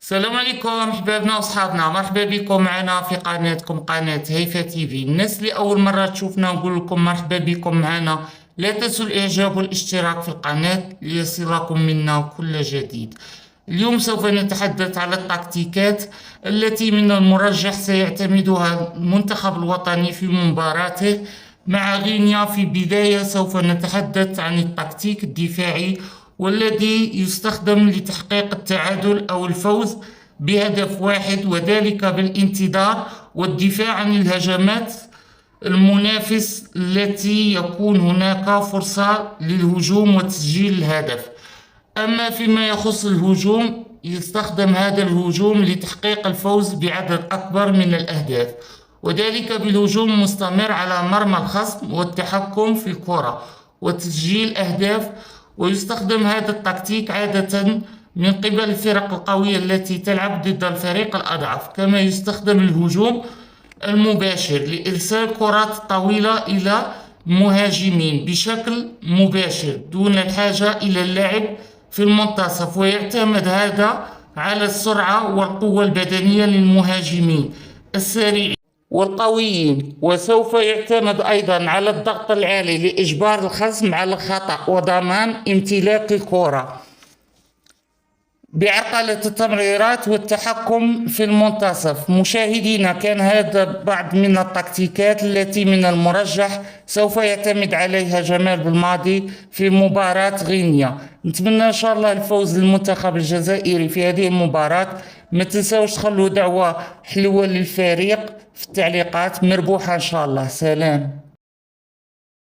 السلام عليكم احبابنا واصحابنا، مرحبا بكم معنا في قناتكم قناة هيفا تي في. الناس اللي اول مرة تشوفنا نقول لكم مرحبا بكم معنا. لا تنسوا الاعجاب والاشتراك في القناة ليصلكم منا كل جديد. اليوم سوف نتحدث على التكتيكات التي من المرجح سيعتمدها المنتخب الوطني في مباراته مع غينيا. في بداية سوف نتحدث عن التكتيك الدفاعي والذي يستخدم لتحقيق التعادل أو الفوز بهدف واحد، وذلك بالانتظار والدفاع عن الهجمات المنافس التي يكون هناك فرصة للهجوم وتسجيل الهدف. أما فيما يخص الهجوم، يستخدم هذا الهجوم لتحقيق الفوز بعدد أكبر من الأهداف، وذلك بالهجوم المستمر على مرمى الخصم والتحكم في الكرة وتسجيل أهداف. ويستخدم هذا التكتيك عادة من قبل الفرق القوية التي تلعب ضد الفريق الأضعف. كما يستخدم الهجوم المباشر لإرسال كرات طويلة إلى مهاجمين بشكل مباشر دون الحاجة إلى اللعب في المنتصف، ويعتمد هذا على السرعة والقوة البدنية للمهاجمين السريعين والقويين. وسوف يعتمد أيضا على الضغط العالي لإجبار الخصم على الخطأ وضمان امتلاك الكرة بعرقلة التمريرات والتحكم في المنتصف. مشاهدينا، كان هذا بعض من التكتيكات التي من المرجح سوف يعتمد عليها جمال بالماضي في مباراة غينيا. نتمنى إن شاء الله الفوز للمنتخب الجزائري في هذه المباراة. ما تنسوش تخلوا دعوة حلوة للفريق في التعليقات. مربوحة إن شاء الله. سلام.